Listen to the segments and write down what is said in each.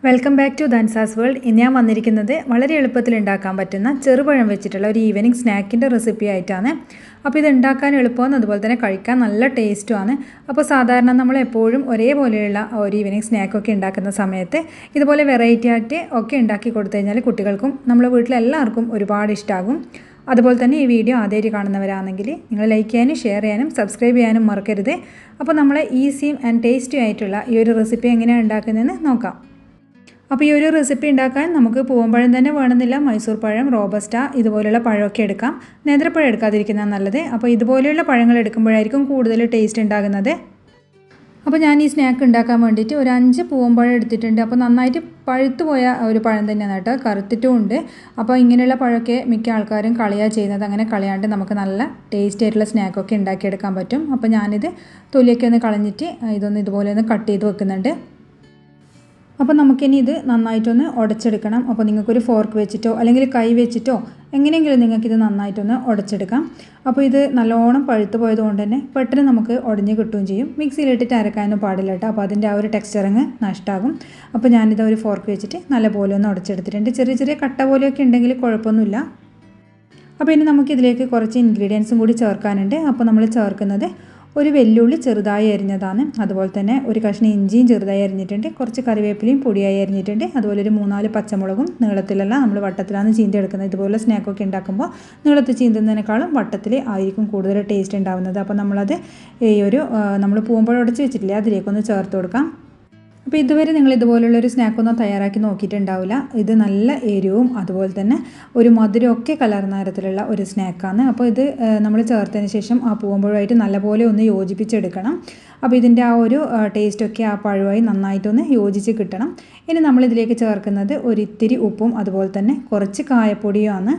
Welcome back to Dansa's world. ഇന്ന് ഞാൻ വന്നിരിക്കുന്നത് വളരെ എളുപ്പത്തിൽ ഉണ്ടാക്കാൻ പറ്റുന്ന ചെറുപഴം വെച്ചിട്ടുള്ള ഒരു ഈവനിങ് സ്നാക്കിൻ്റെ റെസിപ്പി ആയിട്ടാണ്. അപ്പോൾ ഇത് ഉണ്ടാക്കാൻ എളുപ്പമാണ്, അതുപോലെ തന്നെ കഴിക്കാൻ നല്ല ടേസ്റ്റുമാണ്. അപ്പോൾ സാധാരണ നമ്മൾ എപ്പോഴും ഒരേപോലെയുള്ള ഒരു ഈവനിങ് സ്നാക്കൊക്കെ ഉണ്ടാക്കുന്ന സമയത്ത് ഇതുപോലെ വെറൈറ്റി ആയിട്ട് ഒക്കെ ഉണ്ടാക്കി കൊടുത്തു കഴിഞ്ഞാൽ കുട്ടികൾക്കും നമ്മളെ വീട്ടിലെല്ലാവർക്കും ഒരുപാട് ഇഷ്ടമാകും. അതുപോലെ തന്നെ ഈ വീഡിയോ ആദ്യമായിട്ട് കാണുന്നവരാണെങ്കിൽ നിങ്ങൾ ലൈക്ക് ചെയ്യാനും ഷെയർ ചെയ്യാനും സബ്സ്ക്രൈബ് ചെയ്യാനും മറക്കരുത്. അപ്പോൾ നമ്മൾ ഈസിയും ആൻഡ് ടേസ്റ്റി ആയിട്ടുള്ള ഈ ഒരു റെസിപ്പി എങ്ങനെയാണ് ഉണ്ടാക്കുന്നതെന്ന് നോക്കാം. അപ്പോൾ ഈ ഒരു റെസിപ്പി ഉണ്ടാക്കാൻ നമുക്ക് പൂവമ്പഴം തന്നെ വേണമെന്നില്ല, മൈസൂർ പഴം, റോബസ്റ്റ ഇതുപോലെയുള്ള പഴമൊക്കെ എടുക്കാം. നേന്ത്രപ്പഴം എടുക്കാതിരിക്കുന്നതാണ് നല്ലത്. അപ്പോൾ ഇതുപോലെയുള്ള പഴങ്ങൾ എടുക്കുമ്പോഴായിരിക്കും കൂടുതൽ ടേസ്റ്റ് ഉണ്ടാകുന്നത്. അപ്പോൾ ഞാൻ ഈ സ്നാക്ക് ഉണ്ടാക്കാൻ വേണ്ടിയിട്ട് ഒരു 5 പൂവമ്പഴം എടുത്തിട്ടുണ്ട്. അപ്പോൾ നന്നായിട്ട് പഴുത്തു പോയ ഒരു പഴം തന്നെയാണ് കേട്ടോ, കറുത്തിട്ടും ഉണ്ട്. അപ്പോൾ ഇങ്ങനെയുള്ള പഴമൊക്കെ മിക്ക ആൾക്കാരും കളയാണ് ചെയ്യുന്നത്. അങ്ങനെ കളയാണ്ട് നമുക്ക് നല്ല ടേസ്റ്റി ആയിട്ടുള്ള സ്നാക്കൊക്കെ ഉണ്ടാക്കിയെടുക്കാൻ പറ്റും. അപ്പോൾ ഞാനിത് തൊലിയൊക്കെ ഒന്ന് കളഞ്ഞിട്ട് ഇതുപോലെ ഒന്ന് കട്ട് ചെയ്ത് വെക്കുന്നുണ്ട്. അപ്പോൾ നമുക്കിനി ഇത് നന്നായിട്ടൊന്ന് ഉടച്ചെടുക്കണം. അപ്പോൾ നിങ്ങൾക്കൊരു ഫോർക്ക് വെച്ചിട്ടോ അല്ലെങ്കിൽ കൈ വെച്ചിട്ടോ എങ്ങനെയെങ്കിലും നിങ്ങൾക്കിത് നന്നായിട്ടൊന്ന് ഉടച്ചെടുക്കാം. അപ്പോൾ ഇത് നല്ലോണം പഴുത്ത് പോയതുകൊണ്ട് തന്നെ പെട്ടെന്ന് നമുക്ക് ഉടഞ്ഞ് കിട്ടുകയും ചെയ്യും. മിക്സിയിലിട്ടിട്ട് അരക്കാനൊന്നും പാടില്ല കേട്ടോ, അപ്പോൾ അതിൻ്റെ ആ ഒരു ടെക്സ്ചറിങ് നഷ്ടമാകും. അപ്പോൾ ഞാനിത് ഒരു ഫോർക്ക് വെച്ചിട്ട് നല്ലപോലെ ഒന്ന് ഉടച്ചെടുത്തിട്ടുണ്ട്. ചെറിയ ചെറിയ കട്ട പോലെയൊക്കെ ഉണ്ടെങ്കിൽ കുഴപ്പമൊന്നുമില്ല. അപ്പോൾ ഇനി നമുക്കിതിലേക്ക് കുറച്ച് ഇൻഗ്രീഡിയൻസും കൂടി ചേർക്കാനുണ്ട്. അപ്പോൾ നമ്മൾ ചേർക്കുന്നത് ഒരു വെല്ലുള്ളി ചെറുതായി അരിഞ്ഞതാണ്, അതുപോലെ തന്നെ ഒരു കഷ്ണം ഇഞ്ചിയും ചെറുതായി അരിഞ്ഞിട്ടുണ്ട്, കുറച്ച് കറിവേപ്പിലയും പൊടിയായി അരിഞ്ഞിട്ടുണ്ട്, അതുപോലെ ഒരു 3-4 പച്ചമുളകും നീളത്തിലല്ല, നമ്മൾ വട്ടത്തിലാണ് ചീന്തി എടുക്കുന്നത്. ഇതുപോലെ സ്നാക്കൊക്കെ ഉണ്ടാക്കുമ്പോൾ നീളത്തിൽ ചീന്തുന്നതിനേക്കാളും വട്ടത്തിൽ ആയിരിക്കും കൂടുതൽ ടേസ്റ്റ് ഉണ്ടാകുന്നത്. അപ്പോൾ നമ്മളത് നമ്മൾ പൂവമ്പഴം ഉടച്ച് വെച്ചിട്ടില്ലേ അതിലേക്കൊന്ന് ചേർത്ത് കൊടുക്കാം. അപ്പോൾ ഇതുവരെ നിങ്ങൾ ഇതുപോലുള്ളൊരു സ്നാക്കൊന്നും തയ്യാറാക്കി നോക്കിയിട്ടുണ്ടാവില്ല. ഇത് നല്ല എരിവും അതുപോലെ തന്നെ ഒരു മധുരമൊക്കെ കലർന്ന തരത്തിലുള്ള ഒരു സ്നാക്കാണ്. അപ്പോൾ ഇത് നമ്മൾ ചേർത്തതിന് ശേഷം ആ പൂവമ്പഴമായിട്ട് നല്ലപോലെ ഒന്ന് യോജിപ്പിച്ചെടുക്കണം. അപ്പോൾ ഇതിൻ്റെ ആ ഒരു ടേസ്റ്റൊക്കെ ആ പഴമായി നന്നായിട്ടൊന്ന് യോജിച്ച് കിട്ടണം. ഇനി നമ്മളിതിലേക്ക് ചേർക്കുന്നത് ഒരിത്തിരി ഉപ്പും അതുപോലെ തന്നെ കുറച്ച് കായപ്പൊടിയുമാണ്.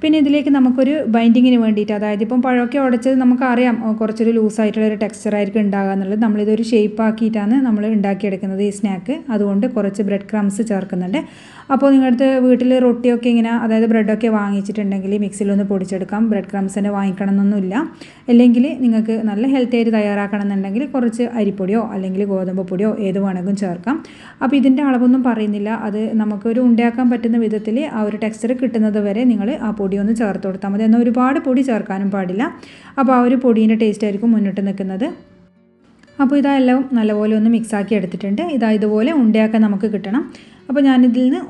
പിന്നെ ഇതിലേക്ക് നമുക്കൊരു ബൈൻഡിങ്ങിന് വേണ്ടിയിട്ട്, അതായത് ഇപ്പം പഴമൊക്കെ ഉടച്ചത് നമുക്കറിയാം കുറച്ചൊരു ലൂസായിട്ടുള്ളൊരു ടെക്സ്ചറായിരിക്കും ഉണ്ടാകുക എന്നുള്ളത്. നമ്മളിതൊരു ഷേപ്പ് ആക്കിയിട്ടാണ് നമ്മൾ ഉണ്ടാക്കിയെടുക്കുന്നത് ഈ സ്നാക്ക്. അതുകൊണ്ട് കുറച്ച് ബ്രെഡ് ക്രംസ് ചേർക്കുന്നുണ്ട്. അപ്പോൾ നിങ്ങളുടെ വീട്ടിൽ റൊട്ടിയൊക്കെ ഇങ്ങനെ, അതായത് ബ്രെഡൊക്കെ വാങ്ങിച്ചിട്ടുണ്ടെങ്കിൽ മിക്സിയിലൊന്ന് പൊടിച്ചെടുക്കാം. ബ്രെഡ് ക്രംസ് തന്നെ വാങ്ങിക്കണം എന്നൊന്നുമില്ല. അല്ലെങ്കിൽ നിങ്ങൾക്ക് നല്ല ഹെൽത്തി ആയിട്ട് തയ്യാറാക്കണം എന്നുണ്ടെങ്കിൽ കുറച്ച് അരിപ്പൊടിയോ അല്ലെങ്കിൽ ഗോതമ്പ് പൊടിയോ ഏത് വേണമെങ്കിലും ചേർക്കാം. അപ്പോൾ ഇതിൻ്റെ അളവൊന്നും പറയുന്നില്ല, അത് നമുക്കൊരു ഉണ്ടാക്കാൻ പറ്റുന്ന വിധത്തിൽ ആ ഒരു ടെക്സ്ചർ കിട്ടുന്നത് വരെ നിങ്ങൾ ആ പൊടി ഒന്ന് ചേർത്ത് കൊടുത്താൽ മതി. എന്നാൽ ഒരുപാട് പൊടി ചേർക്കാനും പാടില്ല. അപ്പോൾ ആ ഒരു പൊടീൻ്റെ ടേസ്റ്റ് ആയിരിക്കും മുന്നിട്ട് നിൽക്കുന്നത്. അപ്പോൾ ഇതെല്ലാം നല്ലപോലെ ഒന്ന് മിക്സാക്കി എടുത്തിട്ടുണ്ട്. ഇതുപോലെ ഉണ്ടയാക്കാൻ നമുക്ക് കിട്ടണം. അപ്പോൾ ഞാനിതിൽ നിന്ന്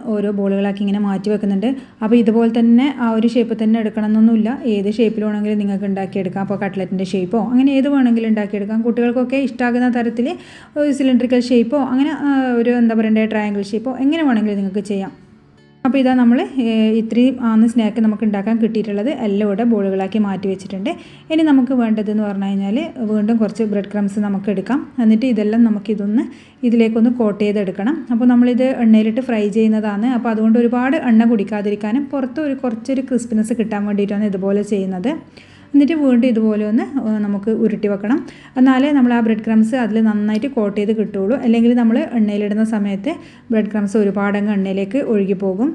ഓരോ ബോളുകളാക്കി ഇങ്ങനെ മാറ്റി വെക്കുന്നുണ്ട്. അപ്പോൾ ഇതുപോലെ തന്നെ ആ ഒരു ഷേപ്പ് തന്നെ എടുക്കണം എന്നൊന്നുമില്ല, ഏത് ഷേപ്പിൽ വേണമെങ്കിലും നിങ്ങൾക്ക് ഉണ്ടാക്കിയെടുക്കാം. അപ്പോൾ കട്ട്ലറ്റിൻ്റെ ഷേപ്പോ അങ്ങനെ ഏത് വേണമെങ്കിലും ഉണ്ടാക്കിയെടുക്കാം. കുട്ടികൾക്കൊക്കെ ഇഷ്ടമാകുന്ന തരത്തിൽ ഒരു സിലിണ്ടറിക്കൽ ഷേപ്പോ അങ്ങനെ ഒരു ട്രയാങ്കിൾ ഷേപ്പോ എങ്ങനെ വേണമെങ്കിലും നിങ്ങൾക്ക് ചെയ്യാം. അപ്പോൾ ഇതാ നമ്മൾ ഇത്രയും സ്നാക്ക് നമുക്ക് ഉണ്ടാക്കാൻ കിട്ടിയിട്ടുള്ളത് എല്ലാം ഇവിടെ ബോളുകളാക്കി മാറ്റി വെച്ചിട്ടുണ്ട്. ഇനി നമുക്ക് വേണ്ടതെന്ന് പറഞ്ഞു കഴിഞ്ഞാൽ വീണ്ടും കുറച്ച് ബ്രെഡ് ക്രംസ് നമുക്ക് എടുക്കാം. എന്നിട്ട് ഇതെല്ലാം നമുക്കിതൊന്ന് ഇതിലേക്കൊന്ന് കോട്ട് ചെയ്തെടുക്കണം. അപ്പോൾ നമ്മളിത് എണ്ണയിലിട്ട് ഫ്രൈ ചെയ്യുന്നതാണ്. അപ്പോൾ അതുകൊണ്ട് ഒരുപാട് എണ്ണ കുടിക്കാതിരിക്കാനും പുറത്ത് കുറച്ചൊരു ക്രിസ്പിനെസ് കിട്ടാൻ വേണ്ടിയിട്ടാണ് ഇതുപോലെ ചെയ്യുന്നത്. എന്നിട്ട് വീണ്ടും ഇതുപോലെ ഒന്ന് നമുക്ക് ഉരുട്ടി വെക്കണം. എന്നാലേ നമ്മൾ ആ ബ്രെഡ് ക്രംസ് അതിൽ നന്നായിട്ട് കോട്ട് ചെയ്ത് കിട്ടുകയുള്ളൂ. അല്ലെങ്കിൽ നമ്മൾ എണ്ണയിലിടുന്ന സമയത്ത് ബ്രെഡ് ക്രംസ് ഒരുപാടങ്ങ് എണ്ണയിലേക്ക് ഒഴുകിപ്പോകും.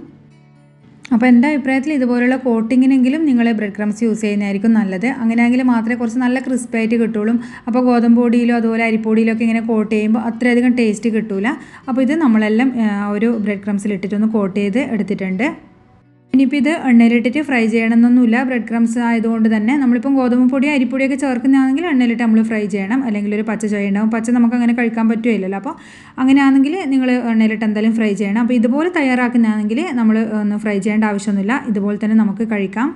അപ്പോൾ എൻ്റെ അഭിപ്രായത്തിൽ ഇതുപോലുള്ള കോട്ടിങ്ങിനെങ്കിലും നിങ്ങൾ ബ്രെഡ് ക്രംസ് യൂസ് ചെയ്യുന്നതായിരിക്കും നല്ലത്. അങ്ങനെയെങ്കിൽ മാത്രമേ കുറച്ച് നല്ല ക്രിസ്പായിട്ട് കിട്ടുള്ളൂ. അപ്പോൾ ഗോതമ്പ് പൊടിയിലോ അതുപോലെ അരിപ്പൊടിയിലോ ഒക്കെ ഇങ്ങനെ കോട്ട് ചെയ്യുമ്പോൾ അത്രയധികം ടേസ്റ്റ് കിട്ടില്ല. അപ്പോൾ ഇത് നമ്മളെല്ലാം ഒരു ബ്രെഡ് ക്രംസിലിട്ടിട്ടൊന്ന് കോട്ട് ചെയ്ത് എടുത്തിട്ടുണ്ട്. ഇനിയിപ്പോൾ ഇത് എണ്ണയിലിട്ടിട്ട് ഫ്രൈ ചെയ്യണമെന്നൊന്നുമില്ല. ബ്രെഡ് ക്രംസ് ആയതുകൊണ്ട് തന്നെ നമ്മളിപ്പം ഗോതമ്പ് പൊടി അരിപ്പൊടിയൊക്കെ ചേർക്കുന്നതാണെങ്കിൽ എണ്ണയിലിട്ട് നമ്മൾ ഫ്രൈ ചെയ്യണം. അല്ലെങ്കിൽ ഒരു പച്ച ചൊയ ഉണ്ടാവും. പച്ച നമുക്ക് അങ്ങനെ കഴിക്കാൻ പറ്റുകയില്ലല്ലോ. അപ്പോൾ അങ്ങനെയാണെങ്കിൽ നിങ്ങൾ എണ്ണയിലിട്ട് എന്തായാലും ഫ്രൈ ചെയ്യണം. അപ്പോൾ ഇതുപോലെ തയ്യാറാക്കുന്നതാണെങ്കിൽ നമ്മൾ ഒന്ന് ഫ്രൈ ചെയ്യേണ്ട ആവശ്യമൊന്നുമില്ല, ഇതുപോലെ തന്നെ നമുക്ക് കഴിക്കാം.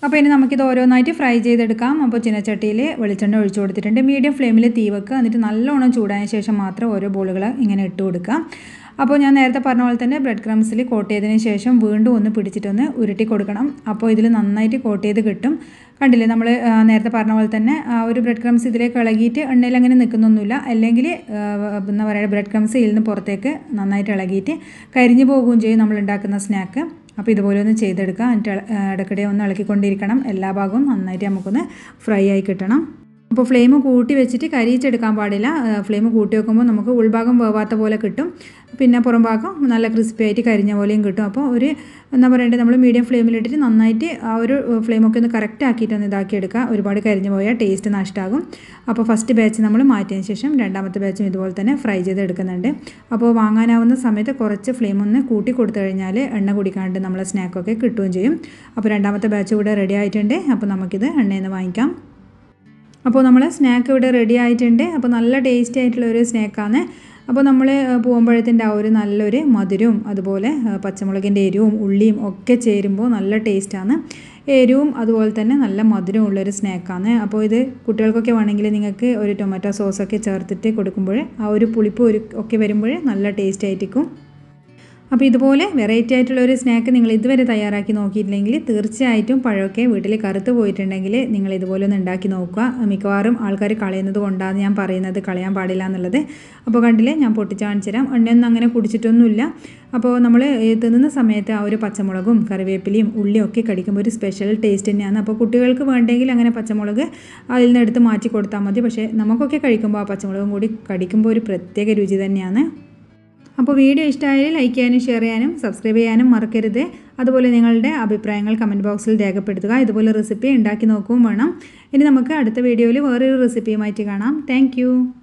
അപ്പോൾ ഇനി നമുക്കിത് ഓരോന്നായിട്ട് ഫ്രൈ ചെയ്തെടുക്കാം. അപ്പോൾ ചീനച്ചട്ടിയിൽ വെളിച്ചെണ്ണ ഒഴിച്ചു കൊടുത്തിട്ടുണ്ട്. മീഡിയം ഫ്ലെയിമിൽ തീ വെക്കുക. എന്നിട്ട് നല്ലോണം ചൂടായ ശേഷം മാത്രം ഓരോ ബോളുകൾ ഇങ്ങനെ ഇട്ട് കൊടുക്കുക. അപ്പോൾ ഞാൻ നേരത്തെ പറഞ്ഞ പോലെ തന്നെ ബ്രെഡ് ക്രംസിൽ കോട്ട് ചെയ്തതിന് ശേഷം വീണ്ടും ഒന്ന് പിടിച്ചിട്ടൊന്ന് ഉരുട്ടി കൊടുക്കണം. അപ്പോൾ ഇതിൽ നന്നായിട്ട് കോട്ട് ചെയ്ത് കിട്ടും. കണ്ടില്ലേ, നമ്മൾ നേരത്തെ പറഞ്ഞ പോലെ തന്നെ ഒരു ബ്രെഡ് ക്രംസ് ഇതിലേക്ക് ഇളകിയിട്ട് എണ്ണയിൽ അങ്ങനെ നിൽക്കുന്നൊന്നുമില്ല. അല്ലെങ്കിൽ എന്താ പറയുക, ബ്രെഡ് ക്രംസ് ഇതിൽ നിന്ന് പുറത്തേക്ക് നന്നായിട്ട് ഇളകിയിട്ട് കരിഞ്ഞു പോകുകയും ചെയ്യും നമ്മൾ ഉണ്ടാക്കുന്ന സ്നാക്ക്. അപ്പോൾ ഇതുപോലെ ഒന്ന് ചെയ്തെടുക്കുക. എന്നിട്ട് ഇടയ്ക്കിടെ ഒന്ന് ഇളക്കിക്കൊണ്ടിരിക്കണം. എല്ലാ ഭാഗവും നന്നായിട്ട് നമുക്കൊന്ന് ഫ്രൈ ആയി കിട്ടണം. അപ്പോൾ ഫ്ലെയിം കൂട്ടി വെച്ചിട്ട് കരിയിച്ചെടുക്കാൻ പാടില്ല. ഫ്ലെയിം കൂട്ടി വെക്കുമ്പോൾ നമുക്ക് ഉൾഭാഗം വേവാത്ത പോലെ കിട്ടും, പിന്നെ പുറം ഭാഗം നല്ല ക്രിസ്പി ആയിട്ട് കരിഞ്ഞ പോലെയും കിട്ടും. അപ്പോൾ ഒരു എന്താ പറയേണ്ടത്, നമ്മൾ മീഡിയം ഫ്ലെയിമിലിട്ടിട്ട് നന്നായിട്ട് ആ ഒരു ഫ്ലെയിമൊക്കെ ഒന്ന് കറക്റ്റ് ആക്കിയിട്ടൊന്ന് ഇതാക്കിയെടുക്കുക. ഒരുപാട് കരിഞ്ഞു പോയാൽ ടേസ്റ്റ് നഷ്ടമാകും. അപ്പോൾ ഫസ്റ്റ് ബാച്ച് നമ്മൾ മാറ്റിയതിന് ശേഷം രണ്ടാമത്തെ ബാച്ചും ഇതുപോലെ തന്നെ ഫ്രൈ ചെയ്തെടുക്കുന്നുണ്ട്. അപ്പോൾ വാങ്ങാനാവുന്ന സമയത്ത് കുറച്ച് ഫ്ലെയിം ഒന്ന് കൂട്ടി കൊടുത്തു കഴിഞ്ഞാൽ എണ്ണ കുടിക്കാണ്ട് നമ്മളെ സ്നാക്കൊക്കെ കിട്ടുകയും ചെയ്യും. അപ്പോൾ രണ്ടാമത്തെ ബാച്ച് ഇവിടെ റെഡി ആയിട്ടുണ്ട്. അപ്പോൾ നമുക്കിത് എണ്ണയിൽ നിന്ന് വാങ്ങിക്കാം. അപ്പോൾ നമ്മൾ സ്നാക്ക് ഇവിടെ റെഡി ആയിട്ടുണ്ട്. അപ്പോൾ നല്ല ടേസ്റ്റി ആയിട്ടുള്ള ഒരു സ്നാക്കാണ്. അപ്പോൾ നമ്മൾ പൂവമ്പഴത്തിൻ്റെ ആ ഒരു നല്ലൊരു മധുരവും അതുപോലെ പച്ചമുളകിൻ്റെ എരിവും ഉള്ളിയും ഒക്കെ ചേരുമ്പോൾ നല്ല ടേസ്റ്റാണ്. എരിവും അതുപോലെ തന്നെ നല്ല മധുരവും ഉള്ളൊരു സ്നാക്കാണ്. അപ്പോൾ ഇത് കുട്ടികൾക്കൊക്കെ വേണമെങ്കിൽ നിങ്ങൾക്ക് ഒരു ടൊമാറ്റോ സോസൊക്കെ ചേർത്തിട്ട് കൊടുക്കുമ്പോൾ ആ ഒരു പുളിപ്പ് ഒക്കെ വരുമ്പോൾ നല്ല ടേസ്റ്റ് ആയിരിക്കും. അപ്പോൾ ഇതുപോലെ വെറൈറ്റി ആയിട്ടുള്ള ഒരു സ്നാക്ക് നിങ്ങൾ ഇതുവരെ തയ്യാറാക്കി നോക്കിയിട്ടില്ലെങ്കിൽ തീർച്ചയായിട്ടും പഴമൊക്കെ വീട്ടിൽ കറുത്ത് പോയിട്ടുണ്ടെങ്കിൽ നിങ്ങൾ ഇതുപോലെ ഒന്ന് ഉണ്ടാക്കി നോക്കുക. മിക്കവാറും ആൾക്കാർ കളയുന്നത് കൊണ്ടാണ് ഞാൻ പറയുന്നത് കളയാൻ പാടില്ല എന്നുള്ളത്. അപ്പോൾ കണ്ടില്ലേ, ഞാൻ പൊട്ടിച്ച് കാണിച്ചു തരാം. എണ്ണയൊന്നും അങ്ങനെ കുടിച്ചിട്ടൊന്നുമില്ല. അപ്പോൾ നമ്മൾ തിന്നുന്ന സമയത്ത് ആ ഒരു പച്ചമുളകും കറിവേപ്പിലയും ഉള്ളിയും ഒക്കെ കടിക്കുമ്പോൾ ഒരു സ്പെഷ്യൽ ടേസ്റ്റ് തന്നെയാണ്. അപ്പോൾ കുട്ടികൾക്ക് വേണ്ടെങ്കിൽ അങ്ങനെ പച്ചമുളക് അതിൽ നിന്ന് എടുത്ത് മാറ്റി കൊടുത്താൽ മതി. പക്ഷേ നമുക്കൊക്കെ കഴിക്കുമ്പോൾ ആ പച്ചമുളകും കൂടി കടിക്കുമ്പോൾ ഒരു പ്രത്യേക രുചി തന്നെയാണ്. അപ്പോൾ വീഡിയോ ഇഷ്ടമായാൽ ലൈക്ക് ചെയ്യാനും ഷെയർ ചെയ്യാനും സബ്സ്ക്രൈബ് ചെയ്യാനും മറക്കരുത്. അതുപോലെ നിങ്ങളുടെ അഭിപ്രായങ്ങൾ കമൻറ്റ് ബോക്സിൽ രേഖപ്പെടുത്തുക. ഇതുപോലെ റെസിപ്പി ഉണ്ടാക്കി നോക്കുകയും വേണം. ഇനി നമുക്ക് അടുത്ത വീഡിയോയിൽ വേറൊരു റെസിപ്പിയുമായിട്ട് കാണാം. താങ്ക്